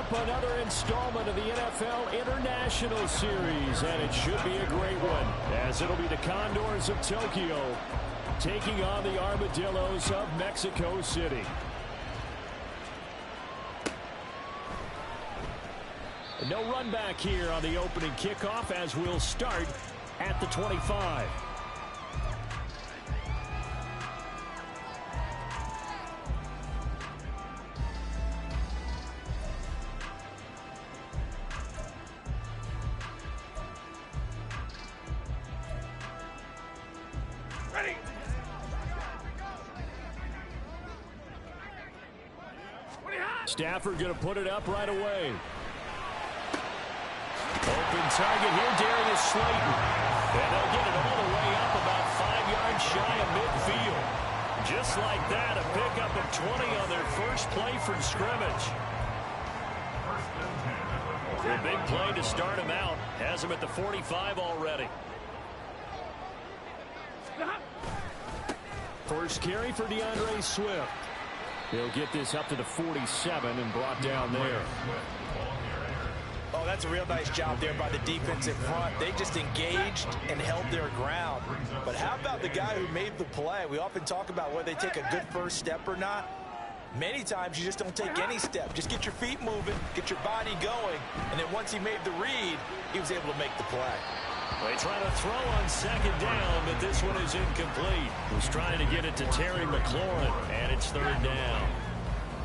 up another installment of the NFL International Series, and it should be a great one, as it'll be the Condors of Tokyo taking on the Armadillos of Mexico City. No run back here on the opening kickoff, as we'll start at the 25. Stafford going to put it up right away. Open target here, Darius Slayton. And they'll get it all the way up about 5 yards shy of midfield. Just like that, a pickup of 20 on their first play from scrimmage. A big play to start him out. Has him at the 45 already. First carry for DeAndre Swift. He'll get this up to the 47 and brought down there. Oh, that's a real nice job there by the defense in front. They just engaged and held their ground. But how about the guy who made the play? We often talk about whether they take a good first step or not. Many times you just don't take any step. Just get your feet moving, get your body going, and then once he made the read, he was able to make the play. They try to throw on second down, but this one is incomplete. He's trying to get it to Terry McLaurin, and it's third down.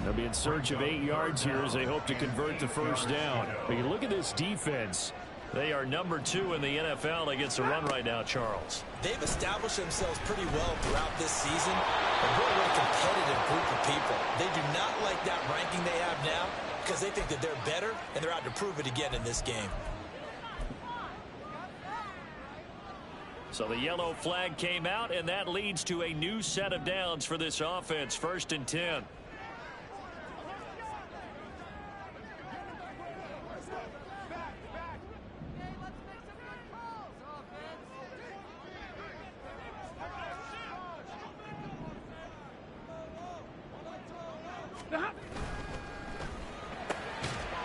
They'll be in search of 8 yards here as they hope to convert the first down. But you look at this defense. They are number 2 in the NFL against the run right now, Charles. They've established themselves pretty well throughout this season. A really competitive group of people. They do not like that ranking they have now because they think that they're better, and they're out to prove it again in this game. So the yellow flag came out, and that leads to a new set of downs for this offense. 1st and 10.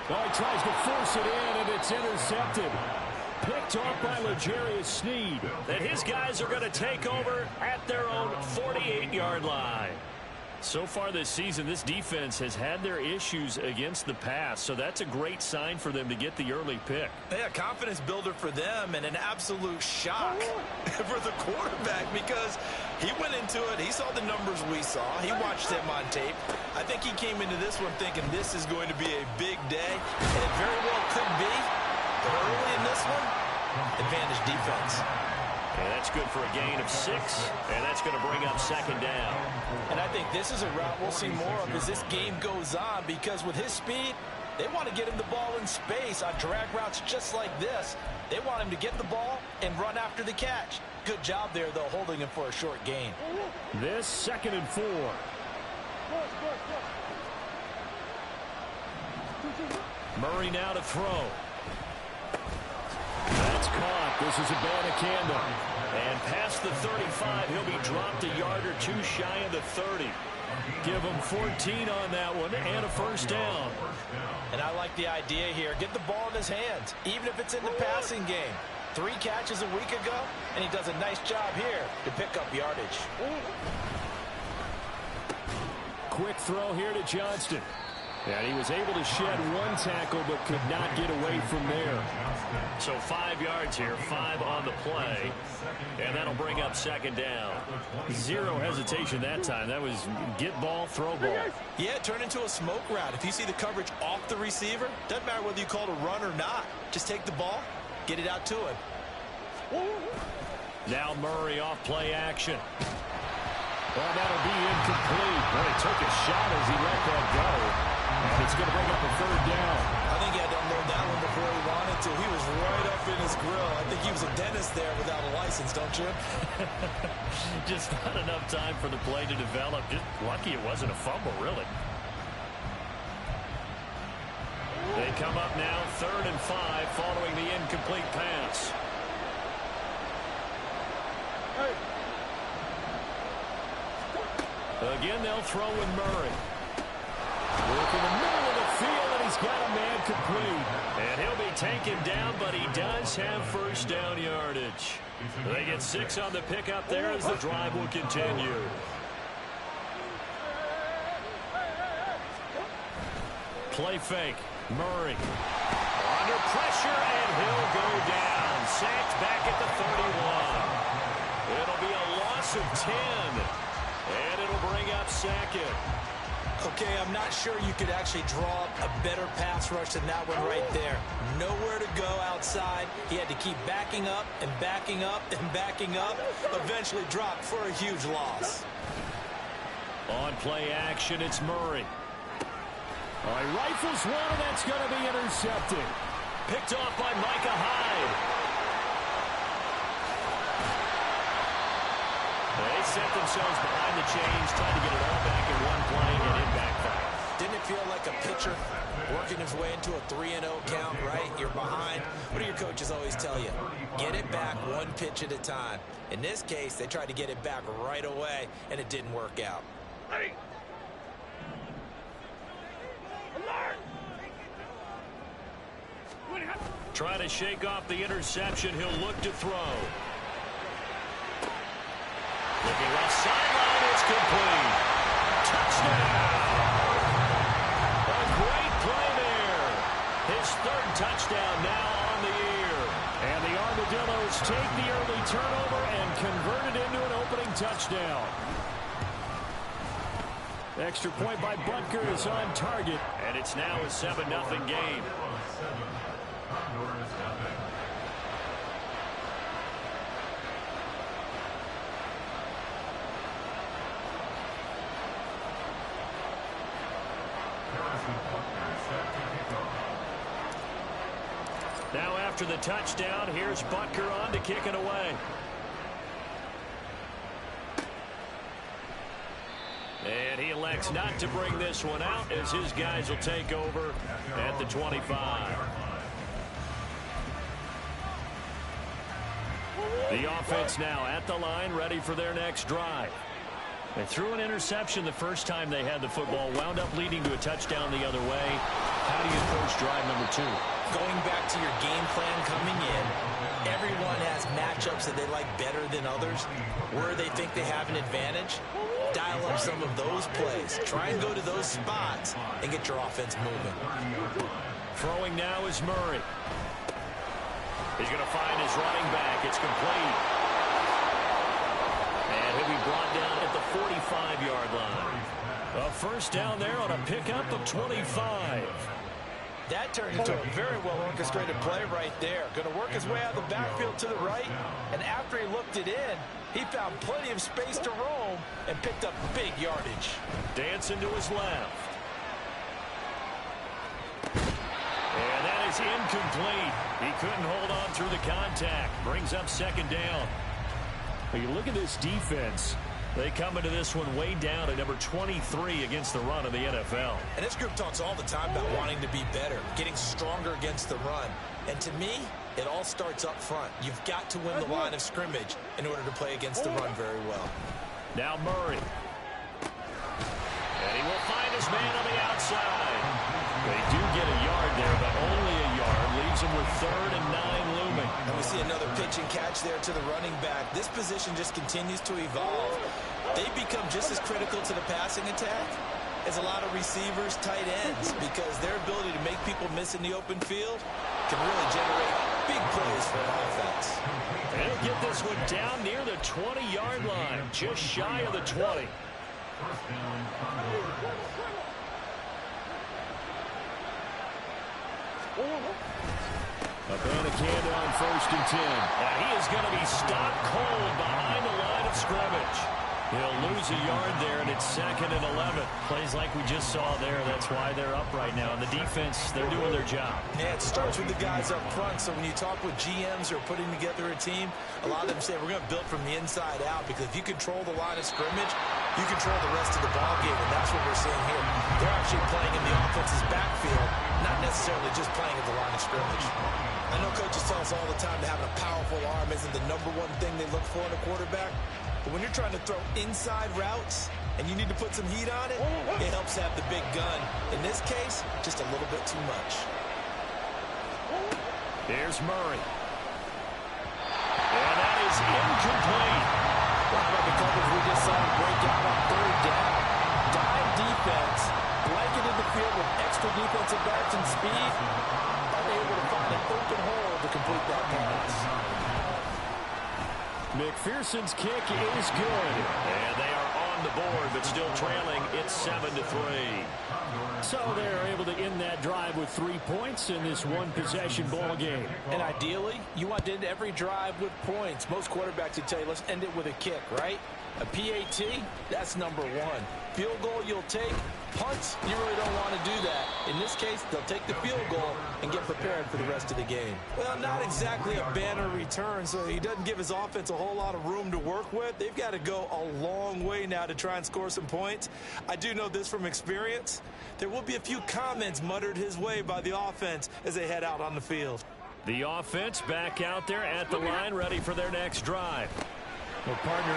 Oh, he tries to force it in, and it's intercepted. Picked off by L'Jarius Sneed. And his guys are going to take over at their own 48-yard line. So far this season, this defense has had their issues against the pass, so that's a great sign for them to get the early pick. Yeah, confidence builder for them and an absolute shock for the quarterback because he went into it. He saw the numbers we saw. He watched them on tape. I think he came into this one thinking this is going to be a big day, and it very well could be. But early in this one, advantage defense. And that's good for a gain of 6, and that's going to bring up second down. And I think this is a route we'll see more of as this game goes on because with his speed, they want to get him the ball in space on drag routes just like this. They want him to get the ball and run after the catch. Good job there, though, holding him for a short gain. This 2nd and 4. Murray now to throw. That's caught. This is Abanikanda. And past the 35, he'll be dropped a yard or 2 shy of the 30. Give him 14 on that one and a first down. And I like the idea here. Get the ball in his hands, even if it's in the passing game. 3 catches a week ago, and he does a nice job here to pick up yardage. Quick throw here to Johnston. And he was able to shed 1 tackle but could not get away from there. So 5 yards here, 5 on the play. And that'll bring up second down. 0 hesitation that time. That was get ball, throw ball. Yeah, turn into a smoke route. If you see the coverage off the receiver, doesn't matter whether you call it a run or not. Just take the ball, get it out to him. Now Murray off play action. Well, that'll be incomplete. Boy, he took a shot as he let that go. And it's going to bring up a third down. I think he had to unload that one before he wanted to. He was right up in his grill. I think he was a dentist there without a license, don't you? Just not enough time for the play to develop. Just lucky it wasn't a fumble, really. They come up now, 3rd and 5, following the incomplete pass. Again, they'll throw with Murray. Work in the middle of the field, and he's got a man incomplete. And he'll be taken down, but he does have first down yardage. They get 6 on the pickup there as the drive will continue. Play fake. Murray under pressure, and he'll go down. Sacked back at the 31. It'll be a loss of 10, and it'll bring up Sackett. Okay, I'm not sure you could actually draw up a better pass rush than that one right there. Nowhere to go outside. He had to keep backing up and backing up and backing up. Eventually dropped for a huge loss. On play action, it's Murray. All right, rifles one, and that's going to be intercepted. Picked off by Micah Hyde. They set themselves behind the chains, trying to get it all back in one play and get it backfire. Didn't it feel like a pitcher working his way into a 3-0 count, right? You're behind. What do your coaches always tell you? Get it back one pitch at a time. In this case, they tried to get it back right away, and it didn't work out. Trying to shake off the interception. He'll look to throw. Looking left sideline. It's complete. Touchdown. A great play there. His third touchdown now on the year. And the Armadillos take the early turnover and convert it into an opening touchdown. Extra point by Butker is on target. And it's now a 7-0 game. Now after the touchdown, here's Butker on to kick it away. And he elects not to bring this one out as his guys will take over at the 25. The offense now at the line, ready for their next drive. They threw an interception the first time they had the football, wound up leading to a touchdown the other way. How do you approach drive number 2? Going back to your game plan coming in, everyone has matchups that they like better than others. Where they think they have an advantage, dial up some of those plays. Try and go to those spots and get your offense moving. Throwing now is Murray. He's going to find his running back. It's complete. And he'll be brought down at the 45-yard line. A first down there on a pickup of 25. That turned into a very well-orchestrated play right there. Going to work his way out of the backfield to the right, and after he looked it in, he found plenty of space to roam and picked up big yardage. Dancing to his left. And that is incomplete. He couldn't hold on through the contact. Brings up second down. When you look at this defense, they come into this one way down at number 23 against the run of the NFL. And this group talks all the time about wanting to be better, getting stronger against the run. And to me, it all starts up front. You've got to win the line of scrimmage in order to play against the run very well. Now Murray. And he will find his man on the outside. They do get a yard there, but only a yard. Leaves him with 3rd and 9 looming. And we see another pitch and catch there to the running back. This position just continues to evolve. They become just as critical to the passing attack as a lot of receivers, tight ends, because their ability to make people miss in the open field can really generate big plays for an offense. They'll get this one down near the 20-yard line, just shy of the 20. Abanikanda on 1st and 10. And he is going to be stopped cold behind the line of scrimmage. He'll lose a yard there, and it's 2nd and 11. Plays like we just saw there. That's why they're up right now. And the defense, they're doing their job. Yeah, it starts with the guys up front. So when you talk with GMs who are putting together a team, a lot of them say we're going to build from the inside out, because if you control the line of scrimmage, you control the rest of the ball game, and that's what we're seeing here. They're actually playing in the offense's backfield, not necessarily just playing at the line of scrimmage. I know coaches tell us all the time that having a powerful arm isn't the #1 thing they look for in a quarterback. But when you're trying to throw inside routes and you need to put some heat on it, it helps have the big gun. In this case, just a little bit too much. Here's Murray. And that is incomplete. How about the coverage we just saw break out on third down? Dime defense, blanketed the field with extra defensive backs and speed, unable to find an open hole to complete that pass. McPherson's kick is good. And they are on the board, but still trailing. It's 7-3. So they're able to end that drive with 3 points in this one-possession ball game. And ideally, you want to end every drive with points. Most quarterbacks would tell you, let's end it with a kick, right? A PAT, that's number one. Field goal you'll take. Punts, you really don't want to do that. In this case, they'll take the field goal and get prepared for the rest of the game. Well, not exactly a banner return, so he doesn't give his offense a whole lot of room to work with. They've got to go a long way now to try and score some points. I do know this from experience. There will be a few comments muttered his way by the offense as they head out on the field. The offense back out there at the line, ready for their next drive. Well, partner,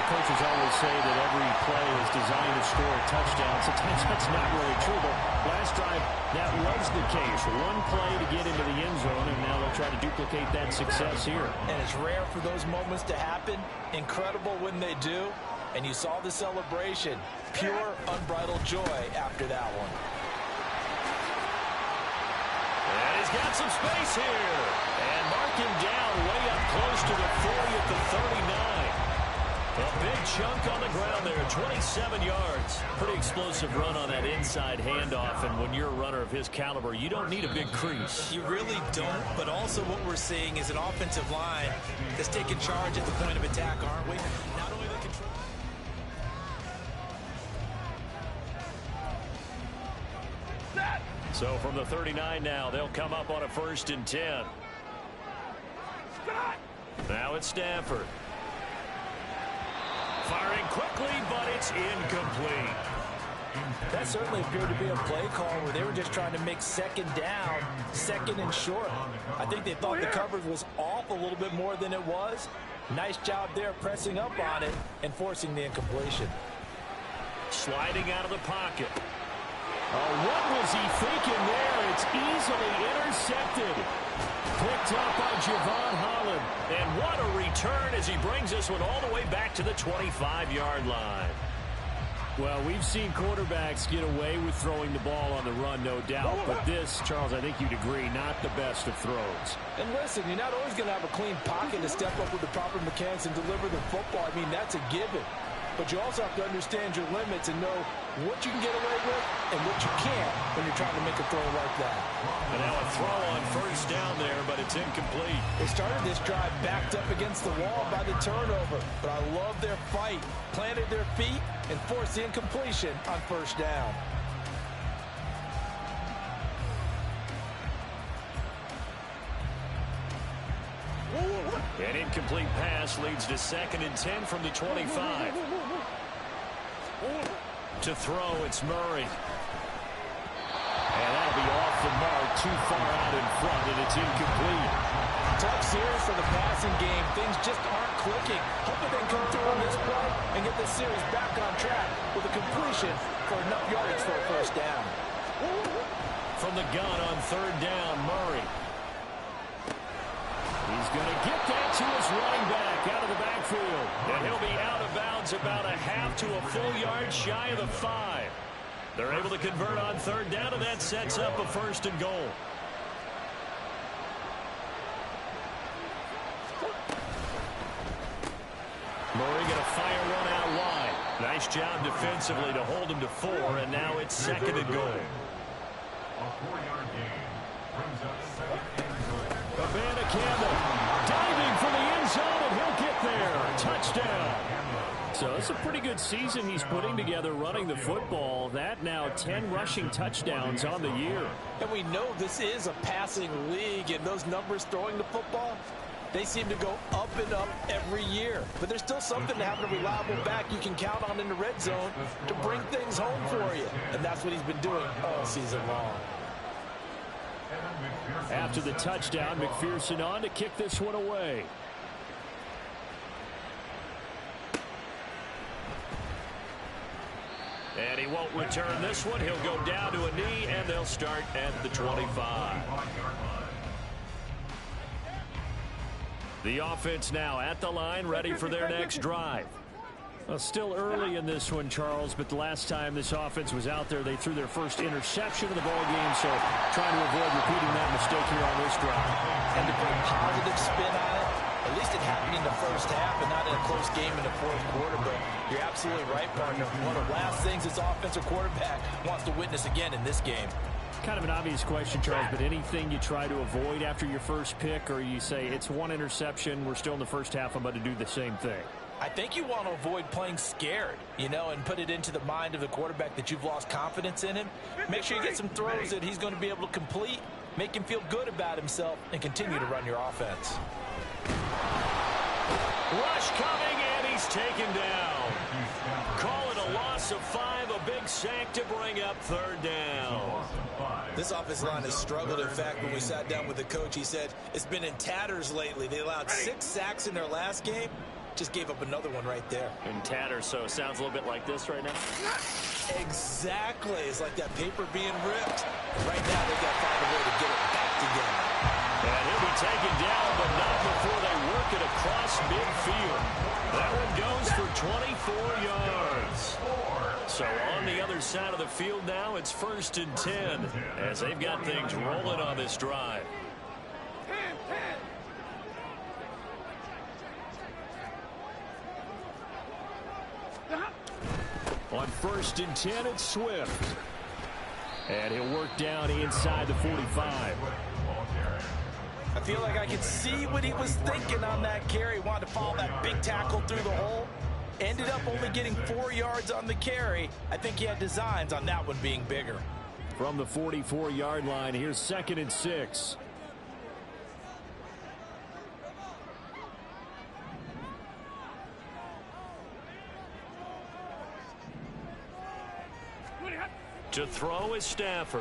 coaches always say that every play is designed to score a touchdown. Sometimes that's not really true, but last drive, that was the case. One play to get into the end zone, and now they'll try to duplicate that success here. And it's rare for those moments to happen. Incredible when they do. And you saw the celebration. Pure, unbridled joy after that one. And he's got some space here. And mark him down way up close to the 40 at the 39. A big chunk on the ground there, 27 yards. Pretty explosive run on that inside handoff, and when you're a runner of his caliber, you don't need a big crease. You really don't, but also what we're seeing is an offensive line that's taking charge at the point of attack, aren't we? Not only the control. So from the 39 now, they'll come up on a 1st and 10. Now it's Stanford. Firing quickly, but it's incomplete. That certainly appeared to be a play call where they were just trying to make second down, second and short. I think they thought the coverage was off a little bit more than it was. Nice job there pressing up on it and forcing the incompletion. Sliding out of the pocket. Oh, what was he thinking there? It's easily intercepted. Picked up by Javon Holland. And what a return as he brings this one all the way back to the 25-yard line. Well, we've seen quarterbacks get away with throwing the ball on the run, no doubt. But this, Charles, I think you'd agree, not the best of throws. And listen, you're not always going to have a clean pocket to step up with the proper mechanics and deliver the football. I mean, that's a given. But you also have to understand your limits and know what you can get away with and what you can't when you're trying to make a throw like that. And now a throw on 1st down there, but it's incomplete. They started this drive backed up against the wall by the turnover. But I love their fight. Planted their feet and forced the incompletion on 1st down. An incomplete pass leads to 2nd and 10 from the 25. To throw, it's Murray. And that'll be off the mark, too far out in front, and it's incomplete. Tough series for the passing game. Things just aren't clicking. Hoping they can come through on this play and get the series back on track with a completion for enough yardage for a 1st down. From the gun on 3rd down, Murray. He's going to get that to his running back out of the backfield. And he'll be out of bounds about a half to a full yard shy of the 5. They're able to convert on 3rd down, and that sets up a 1st and goal. Murray going to fire one out wide. Nice job defensively to hold him to 4, and now it's 2nd and goal. Campbell diving for the end zone, and he'll get there. Touchdown. So it's a pretty good season he's putting together running the football. That now 10 rushing touchdowns on the year. And we know this is a passing league, and those numbers throwing the football, they seem to go up and up every year. But there's still something to having a reliable back you can count on in the red zone to bring things home for you. And that's what he's been doing all season long. After the touchdown, McPherson on to kick this one away. And he won't return this one. He'll go down to a knee, and they'll start at the 25. The offense now at the line, ready for their next drive. Well, still early in this one, Charles, but the last time this offense was out there, they threw their first interception of the ball game, so trying to avoid repeating that mistake here on this drive. And to put a positive spin on it, at least it happened in the first half and not in a close game in the fourth quarter, but you're absolutely right, partner. One of the last things this offensive quarterback wants to witness again in this game. Kind of an obvious question, Charles, but anything you try to avoid after your first pick, or you say it's one interception, we're still in the first half, I'm about to do the same thing? I think you want to avoid playing scared, and put it into the mind of the quarterback that you've lost confidence in him. Make sure you get some throws that he's going to be able to complete, make him feel good about himself, and continue to run your offense. Rush coming, and he's taken down. Call it a loss of 5, a big sack to bring up third down. This offensive line has struggled. In fact, when we sat down with the coach, he said it's been in tatters lately. They allowed 6 sacks in their last game. Just gave up another one right there. In tatters, so it sounds a little bit like this right now? Exactly. It's like that paper being ripped. Right now, they've got to find a way to get it back together. And he'll be taken down, but not before they work it across midfield. That one goes for 24 yards. So on the other side of the field now, it's 1st and 10 as they've got things rolling on this drive. On 1st and 10, it's Swift. And he'll work down inside the 45. I feel like I can see what he was thinking on that carry. Wanted to follow that big tackle through the hole. Ended up only getting 4 yards on the carry. I think he had designs on that one being bigger. From the 44-yard line, here's 2nd and 6. To throw is Stafford.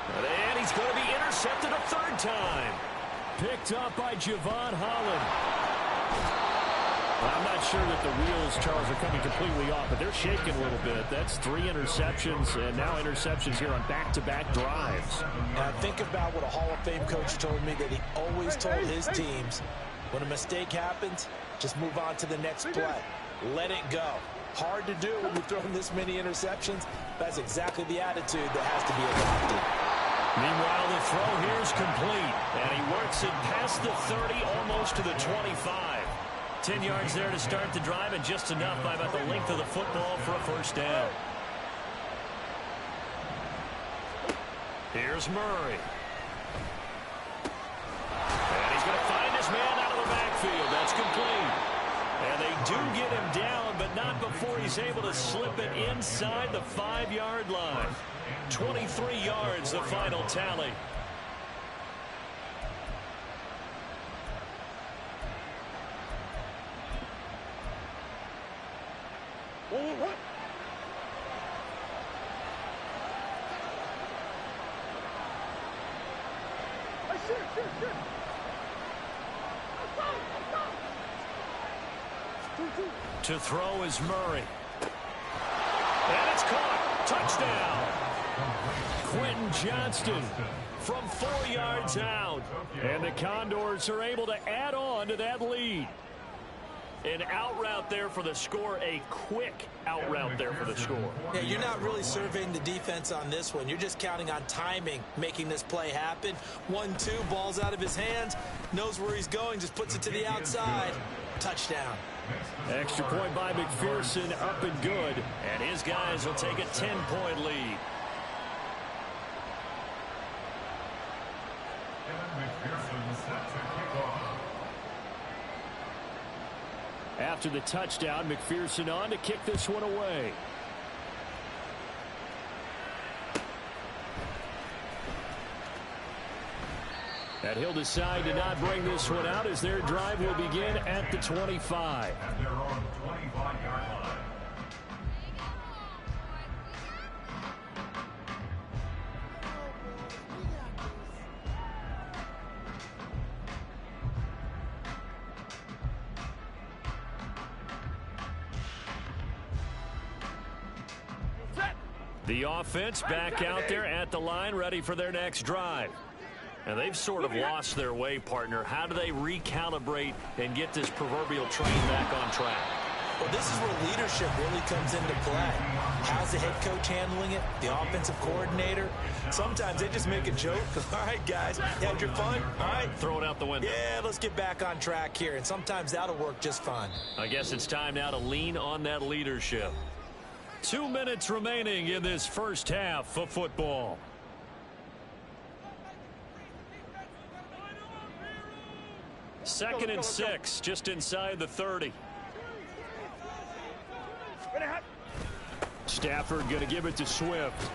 And he's going to be intercepted a 3rd time. Picked up by Javon Holland. I'm not sure that the wheels, Charles, are coming completely off, but they're shaking a little bit. That's 3 interceptions, and now interceptions here on back-to-back drives. Now think about what a Hall of Fame coach told me, that he always told his teams, when a mistake happens, just move on to the next play. Let it go. Hard to do when you're throwing this many interceptions. That's exactly the attitude that has to be adopted. Meanwhile, the throw here is complete, and he works it past the 30, almost to the 25. 10 yards there to start the drive, and just enough by about the length of the football for a 1st down. Here's Murray. And he's going to find his man out of the backfield. That's complete. And they do get him down, but not before he's able to slip it inside the 5-yard line. 23 yards, the final tally. To throw is Murray. And it's caught. Touchdown. Quentin Johnston from 4 yards out. And the Condors are able to add on to that lead. An out route there for the score, a quick out route there for the score. Yeah, you're not really surveying the defense on this one. You're just counting on timing, making this play happen. 1-2, ball's out of his hands, knows where he's going, just puts it to the outside. Touchdown. Extra point by McPherson, up and good. And his guys will take a 10-point lead. After the touchdown, McPherson on to kick this one away. And he'll decide to not bring this one out as their drive will begin at the 25. At their own 25-yard line. The offense back out there at the line, ready for their next drive. And they've sort of lost their way, partner. How do they recalibrate and get this proverbial train back on track? Well, this is where leadership really comes into play. How's the head coach handling it? The offensive coordinator? Sometimes they just make a joke. All right, guys, you had your fun? All right. Throw it out the window. Yeah, let's get back on track here. And sometimes that'll work just fine. I guess it's time now to lean on that leadership. 2 minutes remaining in this first half of football. Second and 6, just inside the 30. Stafford going to give it to Swift.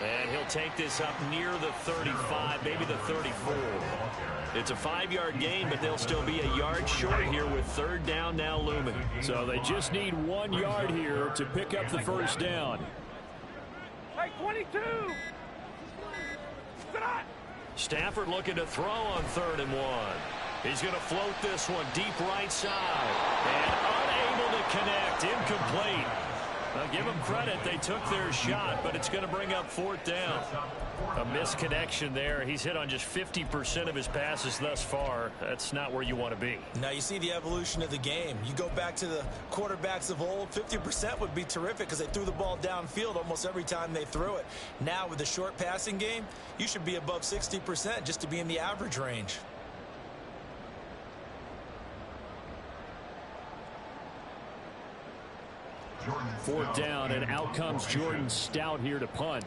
And he'll take this up near the 35, maybe the 34. It's a 5-yard gain, but they'll still be a yard short here with third down now looming. So they just need 1 yard here to pick up the first down. Hey, 22! Stafford looking to throw on 3rd and 1. He's going to float this one deep right side. And unable to connect. Incomplete. Now give them credit. They took their shot, but it's going to bring up 4th down. A misconnection there. He's hit on just 50% of his passes thus far. That's not where you want to be. Now you see the evolution of the game. You go back to the quarterbacks of old, 50% would be terrific because they threw the ball downfield almost every time they threw it. Now with the short passing game, you should be above 60% just to be in the average range. Fourth down, and out comes Jordan Stout here to punt.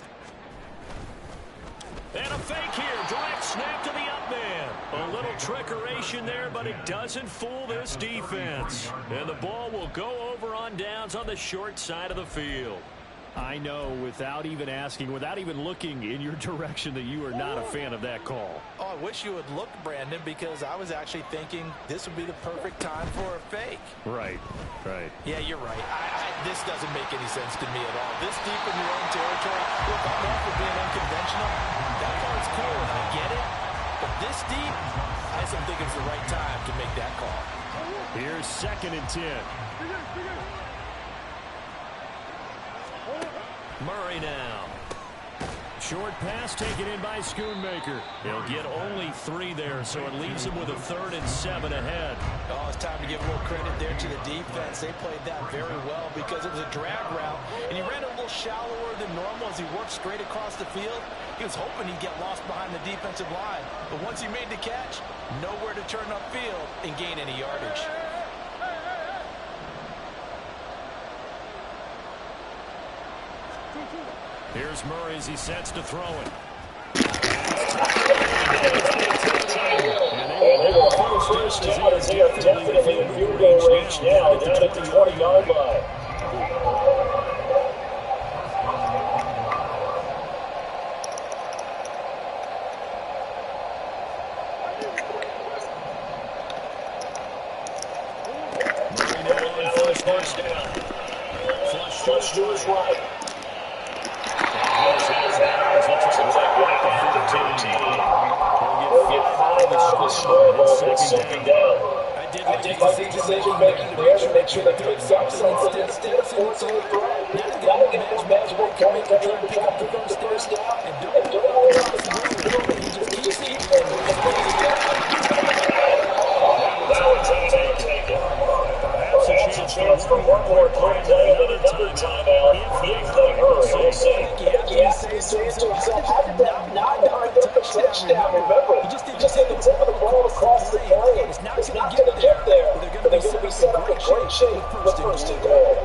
And a fake here. Direct snap to the up man. A little trickeration there, but it doesn't fool this defense. And the ball will go over on downs on the short side of the field. I know, without even asking, without even looking in your direction, that you are not a fan of that call. Oh, I wish you would look, Brandon, because I was actually thinking this would be the perfect time for a fake. Right, right. Yeah, you're right. This doesn't make any sense to me at all. This deep in your own territory, look, I'm all for being unconventional. That part's cool, and I get it. But this deep, I just don't think it's the right time to make that call. Here's 2nd and 10. Murray now. Short pass taken in by Schoonmaker. He'll get only 3 there, so it leaves him with a 3rd and 7 ahead. Oh, it's time to give a little credit there to the defense. They played that very well because it was a drag route, and he ran a little shallower than normal as he worked straight across the field. He was hoping he'd get lost behind the defensive line, but once he made the catch, nowhere to turn upfield and gain any yardage. Here's Murray as he sets to throw it. And they will have first down as they are definitely in field range now, down at the 20-yard line. Murray now on first down. Flush to his right. Second down. I did like the decision making there to make sure they pick something instead of forcing a throw. Now they get those magical coming to try to pick up the first down and don't hold on to the ball. He just keeps it. Perhaps a chance for one more play and another timeout if they hurry. We'll see. He says to himself, how did that not pick up a touchdown? Remember, he just hit the tip of the ball across the plane. It's not going to get there, but they're going to be set up in great shape with first and goal.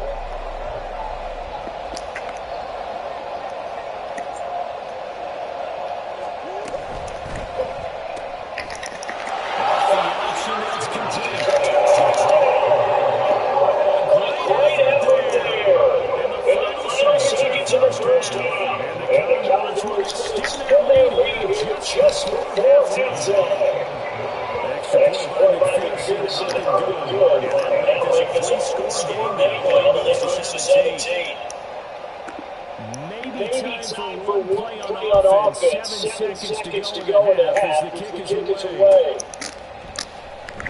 Seconds to go in the half as the kick is away.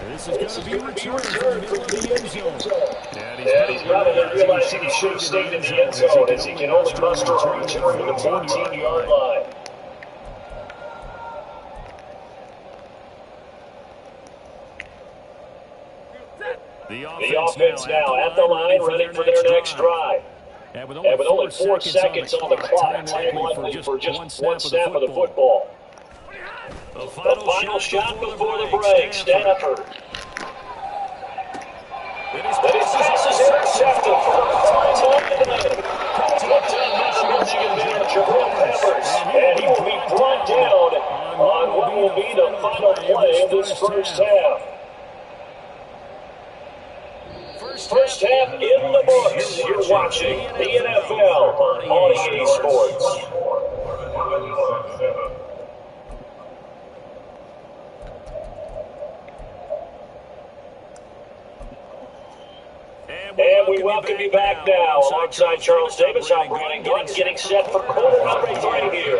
This is going to be returned from the end zone. And he's probably going to realize he should have stayed in the end zone as he can only muster a return from the 14-yard line. The offense now at the line, ready for their next drive. And with only 4 seconds on the clock, time likely for just one snap of the football. The final shot before the break, Stafford. His pass is intercepted. And he will be brought down on what will be the final play of this first half. First half in the books. You're watching the NFL on EA Sports. And we welcome you back now alongside Charles Davis. I'm Brandon Gunn getting set for quarter number 3 here.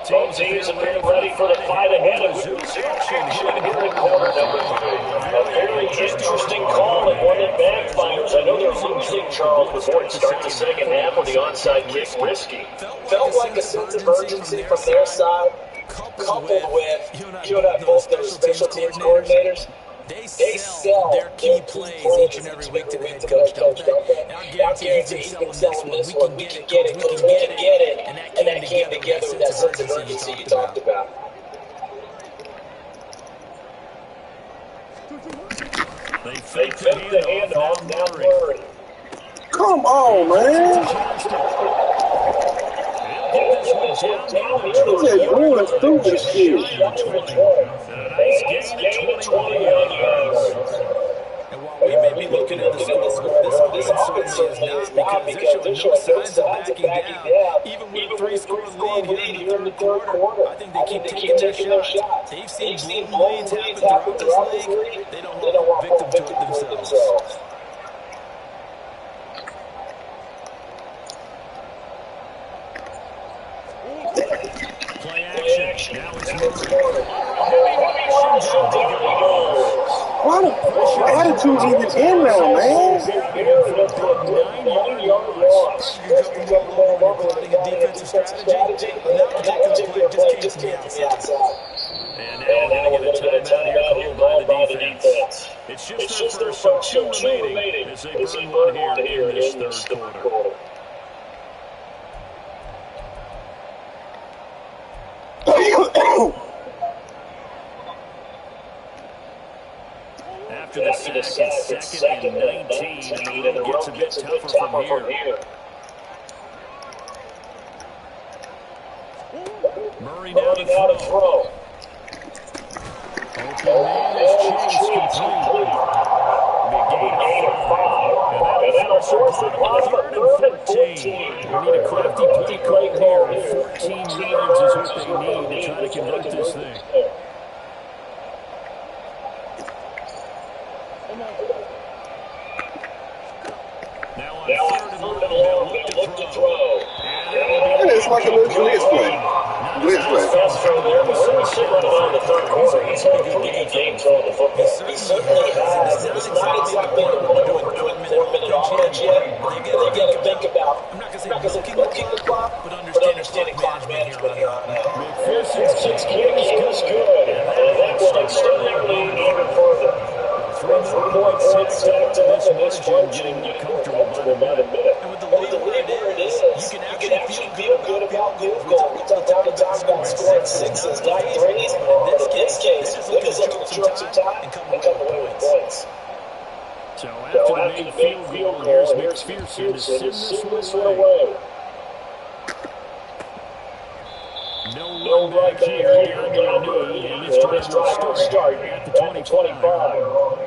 Both teams have been ready for the fight ahead of some action here in quarter number 3. A very interesting call and one that backfires. I know they're losing, Charles, before it starts the second half with the onside kick risky. Felt like a sense of urgency from their side, coupled with, you and I both know special teams coordinators. They sell their key plays each and every week to the head coach, don't they? And I guarantee he can sell this one. We can get it, because we can get it. And that came together with that sense of urgency you talked about. They fake the handoff, now Murray. Come on, man. What are you doing stupid shit? Nice gain of 20 yards. And while we may be looking at this offense certainly is not because they're showing no signs of backing down. Even with a 3-score lead here in the third quarter, I think they keep taking their shots. They've seen blown leads happen throughout this league. They don't want to fall victim to it themselves. Play action. Now it's Murray. Why the attitude even in there, man? 9-yard loss. Plotting a defensive strategy. And that particular play just came from the outside. And now we're going to get a timeout here called by the defense. It's just their first 2 remaining as they burn one here in this third quarter. After the sack, it's 2nd and 19, and the road gets a bit tougher from here. Murray now to throw. Open man is chased complete. Big gain of 5. And that'll force it on the 3rd and 14. We need a crafty play call here. 14 yards is what they need to try to convert this thing. Now on 3rd and long, they'll look to throw. It's like a little blitz play. Blitz play. Fast throw there, but we're sitting on the third quarter. He's had a pretty good game throwing the football. He certainly has. It's not exactly a 4-minute offense yet. They got to think about, I'm not going to say milking the clock, but understanding clock management here on out. McPherson's kick is good, and that will extend their lead even further. 3 points to this margin, getting comfortable by the minute. And with the lead where it is, you can actually feel good about field goal. We talked about scoring 6s, not 3s. In this case, they're just looking to choke some time and come away with points. So after the big field goal, here's McPherson to send this one away. No run back here, and this drive will start at the 25.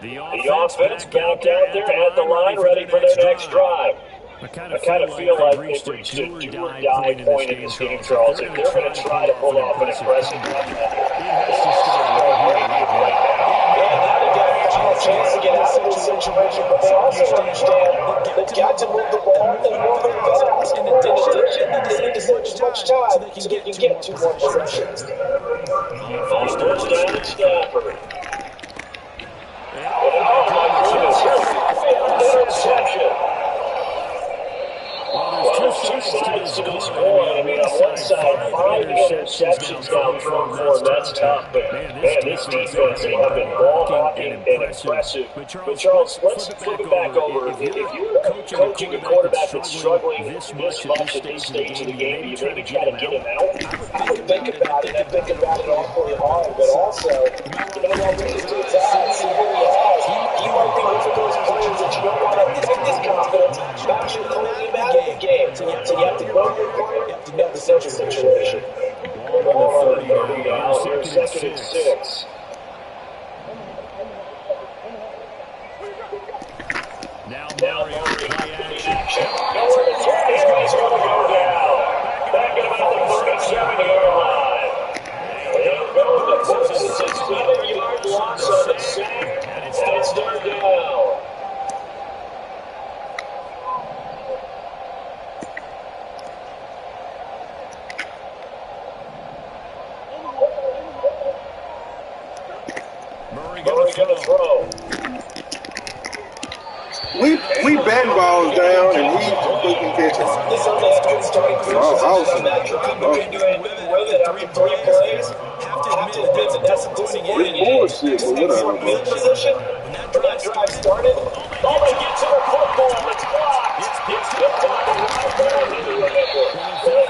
The offense back out there at the line, ready for their next drive. I kind of feel like they've reached a do-or-die point in this game, Charles. If they're going to try to pull off an impressive run, it has to start right here. Chance to get out of this situation, but they also understand they've got to move the ball and move it fast. In addition, they need as much time so they can get 2 more possessions. First down to Stafford. interceptions now thrown for him. That's tough. But, man, this defense, they have been ball hawking and impressive. But, Charles, let's flip it back over. If you're coaching a quarterback that's struggling this much at this stage of the game, you maybe try to get him out. I would think about it. I think about it awfully hard. But also, while these two guys see where he has, he might be one of those players that you don't want to take this confidence back to him out of the game. So you have to grow your player. You have to know the situation. Ball on the 30 now. Here's 2nd and 6. Now Mario play action. Nowhere to turn. He's going to go down. Back at about the 37-yard line. They'll go to the first 6-7-yard loss on the sack. And it's third down. Murray going to throw. We bend balls down and we can catch it. It's bullshit, but whatever. When that drive started, oh, they get to the football. It's blocked. It's picked up the right there.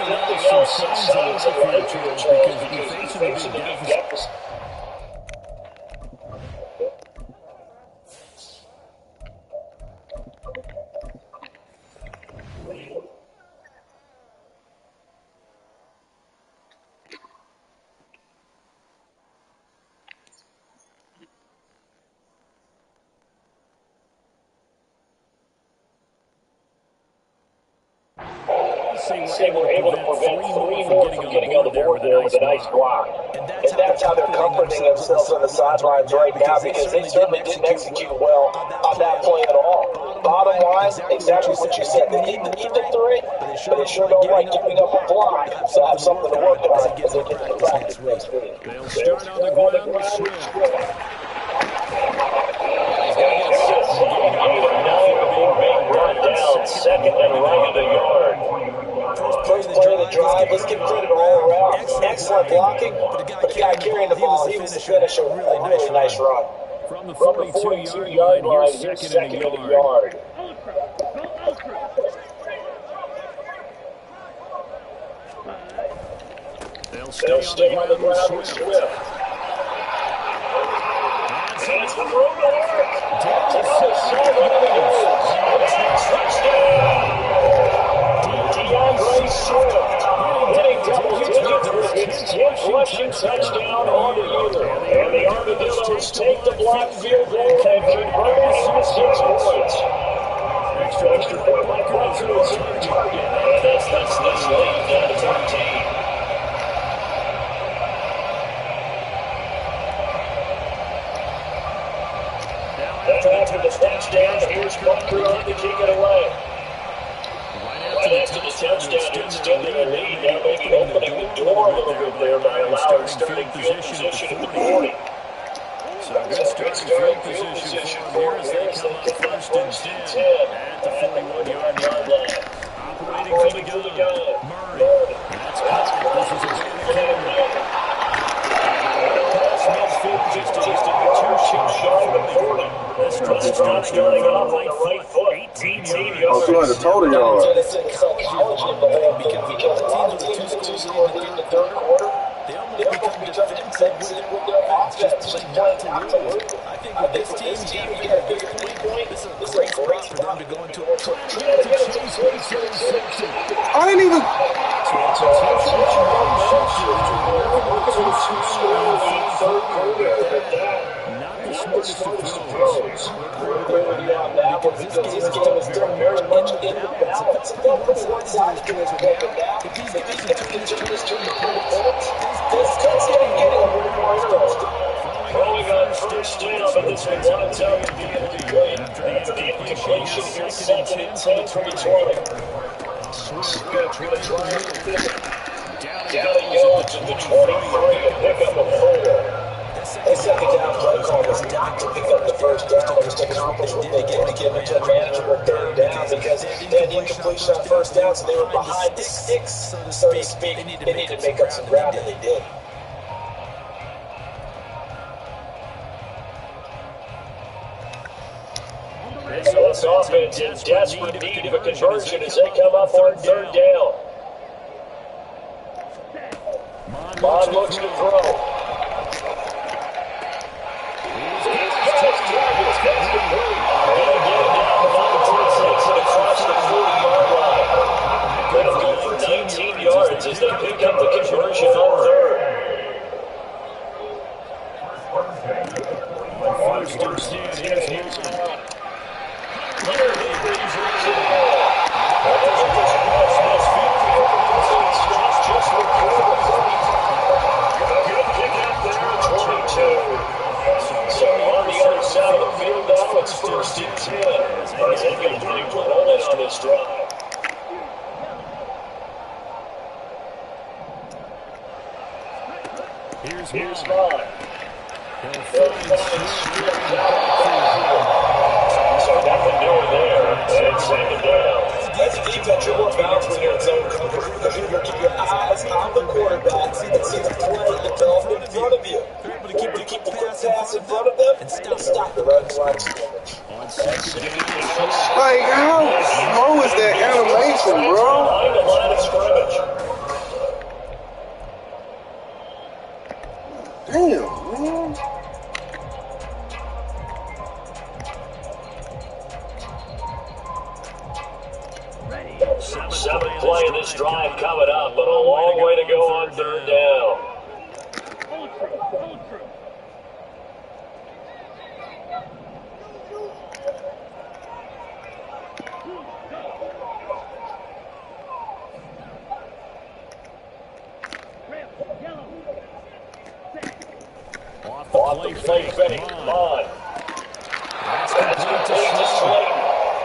Nothing else signs of life here, Charles, because he's facing a big deficit. Say we're able to prevent 3 more from getting on the board there with a nice block. And that's how they're comforting themselves on the sidelines right now, because they certainly didn't execute well on that play at all. Bottom line, exactly what you said. They need the 3, but they sure don't like giving up a block. So have something to work on as they get to practice next week. They'll start on the ground with Swift. He's going to get set. Run down, 2nd and right of the yard. First play of the drive, let's give credit all around. Excellent blocking, but the guy carrying the ball, he was the finisher. A really nice run. From the 42-yard line, here's 2nd and a yard. They'll stay on the ground with Swift. That's the road to work. DeAndre Swift hitting double digits with his 10th rushing touchdown on the year. And the Armadillos take the block field goal and convert it into 6 points. Extra point by Crosby's target. That's lead down to 13. After the touchdown, here's Bunker on to kick it away. Right after the touchdown, extending the lead. Now maybe opening the door a little bit there by allowing starting field position at the 40. So good starting field position for them here as they come up 1st and 10 at the 41-yard line. Operating for the gun. Murray. That's caught. This is a big just a 2 shot of the 40. This drive starting off on the right foot. 18 yards. Oh, 200 total yards. It's a psychology of the whole thing, because the teams with the 2-score lead in the 3rd quarter, they almost become defensive with their offense, just playing not to lose. I think with this team, you get a bigger 3-point. This is a great spot for them to go into a I didn't even. Not the smartest of throws. Because this game is still very much in balance. They'll put one side to it now. If these guys can turn this to the points, this cuts getting a little more interesting. Throwing on 1st down, but this one's on its own to be incomplete. That's the incompletion here, 2nd and 10 from the 20. Swift going to try and finish it. Down he goes at the 23 to pick up a 4. That 2nd down play call was not to pick up the 1st down, just to accomplish what they did to give it to a manageable 3rd down, because then incompletion on first down, so they were behind the sticks, so to speak. They needed to make up some ground, and they did. This offense in desperate need of a conversion as they come up on third down. Bond looks to throw. He's got his targets. That's complete. Going to get it down the line. Takes it across the 40-yard line. That'll go for 19 yards as they pick up the conversion on third. First and 10, here's Houston. So on the other side of the field now, it's first and 10. As they continue to roll it on this drive. Here's Vaughn. So nothing doing there. And second down. As a defense, you're more bounds when you're in zone coverage because you're going to keep your eyes on the quarterback and see the play develop in front of you. You keep the quick pass in front of them and stop the run line scrimmage. Like, how slow is that animation, bro? Behind the line of scrimmage. Damn, man. Seventh play of this drive coming up, but a long way to go on third down. Off the play fake, Vaughn. That's complete to Slayton.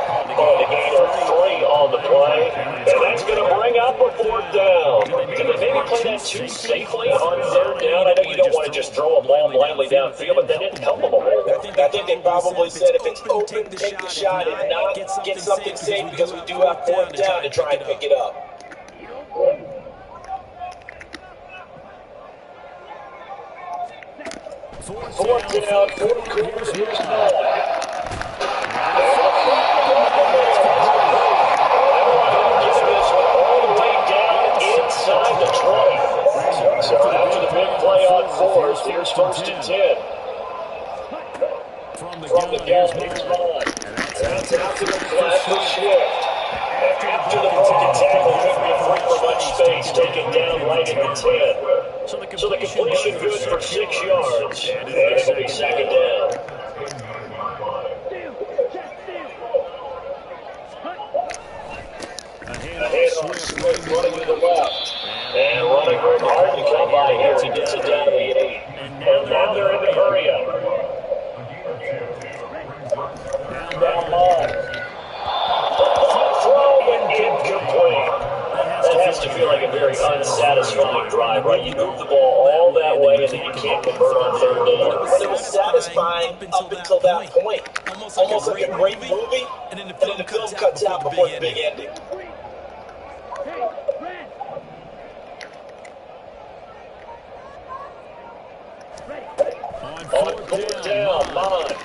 On the gain of 3 on the play, and that's going to bring up a fourth down. Did they maybe play that too safely on third down? I know you don't want to just throw a ball blindly downfield, but that didn't help them a whole lot. I think they probably said if it's open, take the shot. If not, get something safe because we do have fourth down to try and pick it up. Fourth down, here's Vaughn. Inside the 20. So after the big play on fourth, here's first and 10. From the gun, here's Vaughn. That's after the flat shift. After the broken tackle, couldn't get free for much space, taken down right at the 10. So the completion good for 6 yards. And it'll be second down. A handoff Swift running to the left. And running hard to come by here. He gets it down to the 8. And now they're in the hurry up. Down line. Throw and incomplete. That has to feel like a very unsatisfying drive, right? You move the ball all that way and then you can't convert on third down. But it was satisfying up until that point. Almost like a great movie, and then the film cuts out before the big ending. On fourth down, line.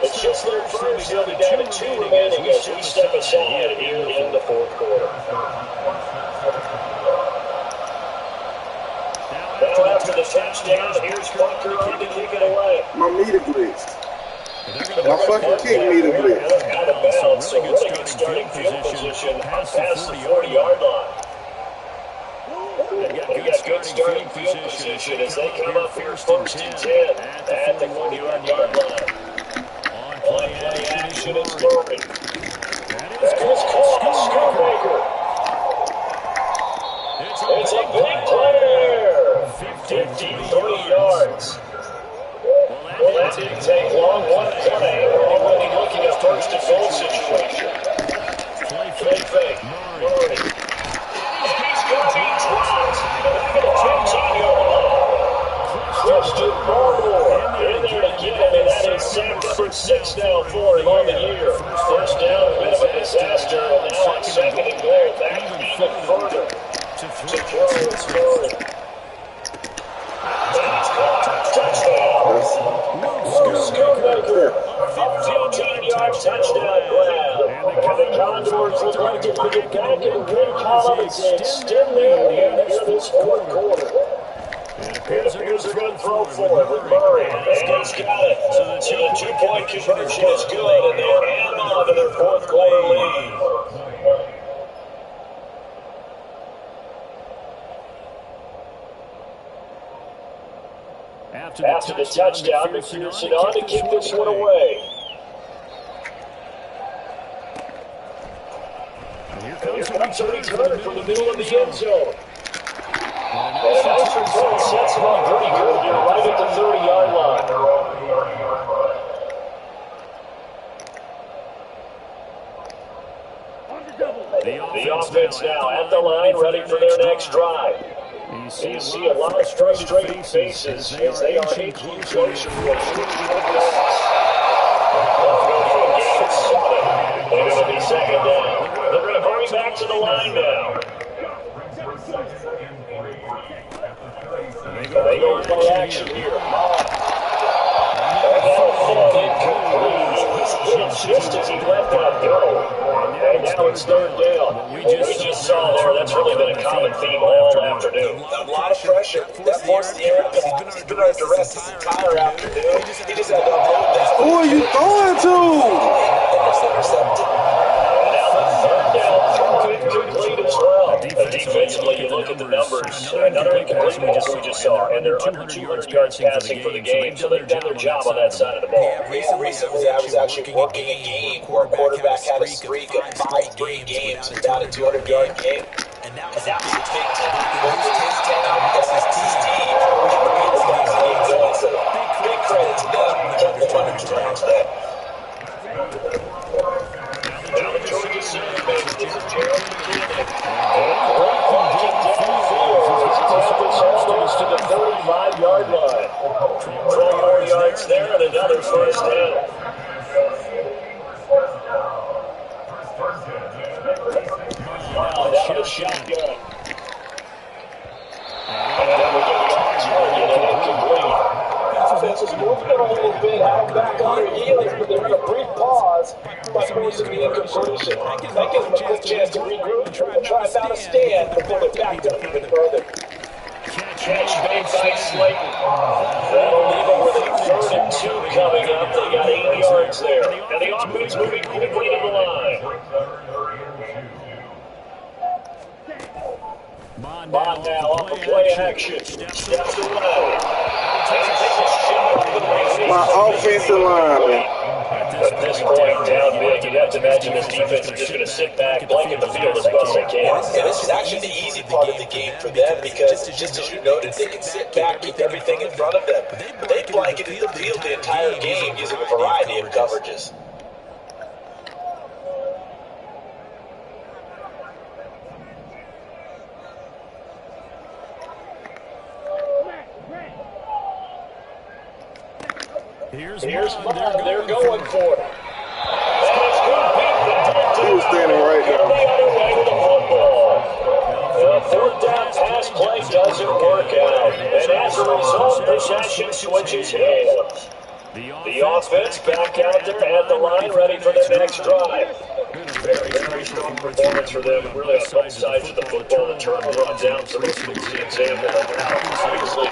It's just their first, they'll be down to 2 remaining as we step aside here in the fourth quarter. Now after the touchdown, here's Bunker to kick it away. My meter glitched. My fucking kick meter glitched. Out of bounds, so really good starting field position past the 40-yard line. They've got good starting field position as they come up here first and 10 at the 41-yard line. On play action, it's Murray. That is Cole Schoonmaker. It's a big play. 53 yards. Well, that didn't take long. One play. Already looking at first and goal situation. Play fake. Murray. He's going to be dropped. Back at the 15-yard line. Christian Barmore in there to get him, and that is sack number 6 now for him on the year. First down, a bit of a disaster, and now it's second and goal. Back even further to throw it's Murray. Touchdown. Schoonmaker, 15-yard touchdown grab. And the Condors look like if we get back in the win column and extend their lead here this fourth quarter. It appears they're going to throw for it with Murray. And he's got it. So the two-point conversion is good, and they'll hand on to their fourth quarter lead. After the touchdown, McPherson on to kick this one away. Here comes a return from the middle of the end zone. And a nice return sets him up pretty good here, right at the 30-yard line. The offense now at the line, ready for their next drive. You see a lot of frustrated faces as they are inching closer to a 3-point loss. They're going to be second down. They're going to hurry back to the line now. They go play action here. Just as he let that go. And now it's third down. We just saw there, that's really been a common theme all afternoon. A lot of pressure. That forced the air pass. He's been under duress this entire afternoon. He just had to upload that. Who are you throwing to? Intercepted. Third down, incomplete as well. Defensively, you look at the numbers. Another incomplete pass we just saw, and they're under 200 yards passing for the game, so they've done their job on that side of the ball. Recently, I was actually looking at game where a quarterback had a streak of 5 straight games without a 200-yard game. And now it's a big time. This is team. Big credit to them. They're under turns there. Now the Georgia Sandbags is Gerald McKinnon. Almost to the 35-yard line. 12 more yards there and another first down. Now the shotgun. And we get the target incomplete. Offense is moving a little bit, back on their heels, but they're in a brief pause by forcing the incompletion. That gives them a quick chance to regroup and try and mount a stand before they're backed up even further. Catch made by Slayton. That'll leave them with a 3rd and 2 coming up. They got 8 yards there. And the offense moving quickly to the line. Mondale off the play action. Steps away. My offensive lineman. At this point, down big, you'd have to imagine this defense is just going to sit back, blanket the field as best they can. Yeah, this is actually the easy part of the game for them because, just as you noted, they can sit back, keep everything in front of them. They blanketed the field the entire game using a variety of coverages. Here's Bond. They're going for it. And it's going to be He was standing right the other way with the football. The 4th down pass play doesn't work out. And as a result, possession switches hands. The offense back out there at the line, ready for their next drive. Very strong performance for them, really on both sides of the football. The turnover on downs, the most easy example of how obviously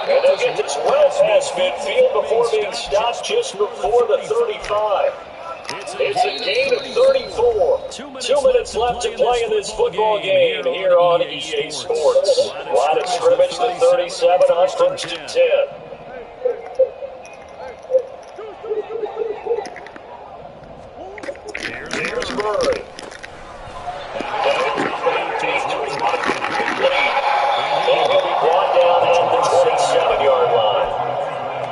and they'll get this well past midfield before being stopped just before the 35. It's a gain of 34. 2 minutes left to play in this football game here on EA Sports. Line of scrimmage to 37 on 1st and 10. Here's Murray. And he'll be brought down at the 27-yard line.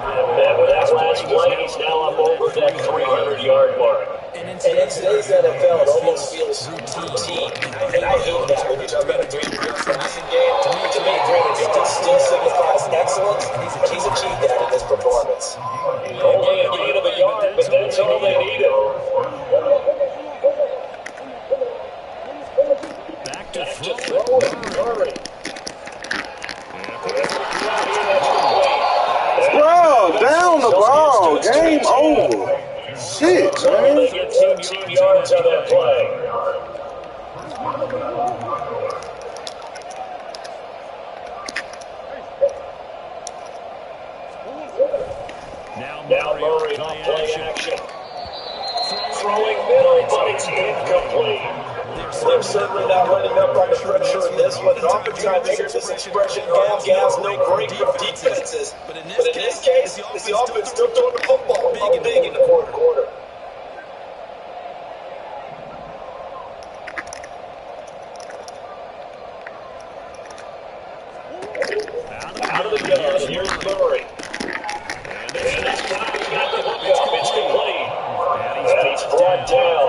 And with that last play, he's now up over that 300-yard mark. And in today's NFL, it almost feels routine. And I hate that when you talk about a 3-yard passing game. To me, 300 yards still signifies excellence. He's achieved that in this performance. Only a gain of a yard, but that's all they needed. Back to throw. Murray. Bro, down the ball. Game over. Shit, man. They get 13 yards on that play. Now Murray on play action. Throwing middle, but it's incomplete. They're certainly not running up on the pressure in this one. And oftentimes, here's this expression, gas, no great for defenses. But in this case, it's the offense still throwing the football big in the fourth quarter. Out of the gun, here's Murray. And this time he's got the hookup. It's complete. And he's brought down.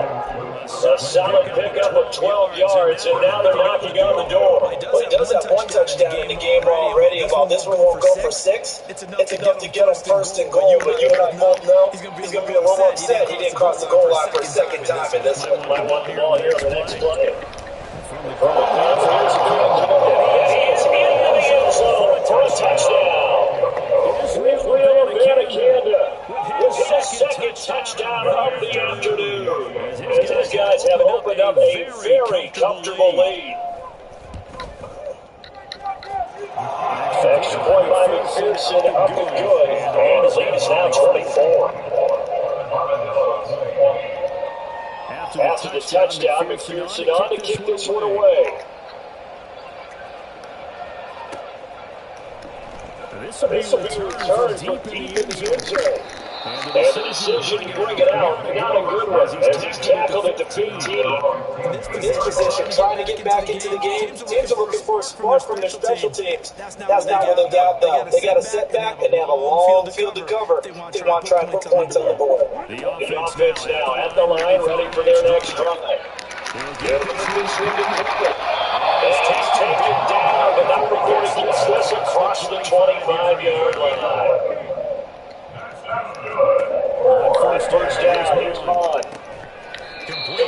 A solid pickup of 12 yards, and now they're knocking on the door. Well, he does have one touchdown in the game already. While this one won't go for 6, it's enough to get him first and goal. But you and I both know he's going to be a little upset he didn't cross the goal line for a second time in this one. Might want the ball here on the next play. And he is into the end zone for a touchdown. Israel Abanikanda with his second touchdown of the afternoon. As these guys have opened up a very comfortable lead. Extra point by McPherson, up and good. And the lead is now 24. After the touchdown, McPherson on to kick this one away. This will be returned from deep in the end zone. And the decision to bring it out, not a good one, as he's tackled a defeat team. In this position, trying to get back into the game, teams are looking for a spark from their special teams. That's not what they've got, though. They got a setback, and they have a long field to cover. They want to try and put points on the board. The offense now at the line, ready for their next drive. He's taken down, but not before he gets this across the 25-yard line. First down, here's Bond. Complete.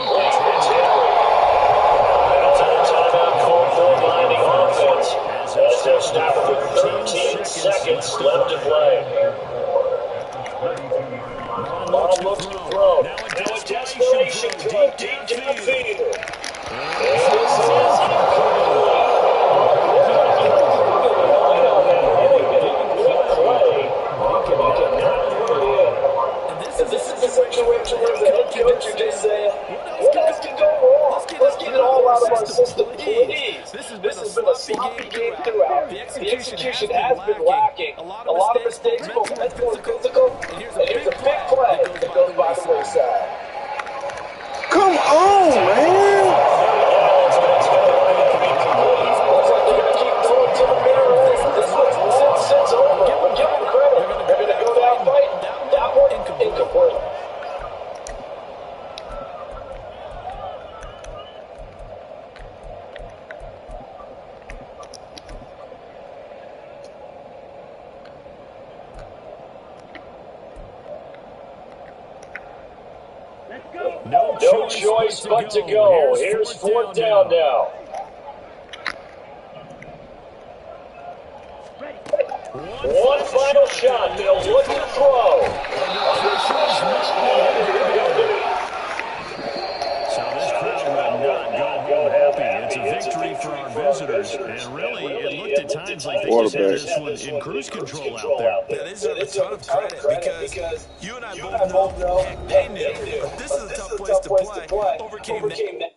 Timeout called for by the offense. As they're stopped with 13 seconds left to play. Bond looks to throw. Now a desperation throw deep downfield. This is the situation where the head coach is just saying, what else can go wrong? Let's get it all out of our system, please. This has been a sloppy game throughout. The execution has been lacking. A lot of mistakes, both mental and physical. And here's a big play that goes by the wayside. Come on, man. Looks like they're going to keep going to the mirror. This sits over. But give them credit. They're going to go down fighting. That one, incomplete. No choice but to go. Here's fourth down now. One final shot. They'll look to throw. So this crowd will not go home happy. It's a victory for our visitors. And really, it looked at times like they just had this one in cruise control out there. Yeah, they deserve a ton of credit because you and I both know, heck, they knew, but this is a tough place to play. Overcame that.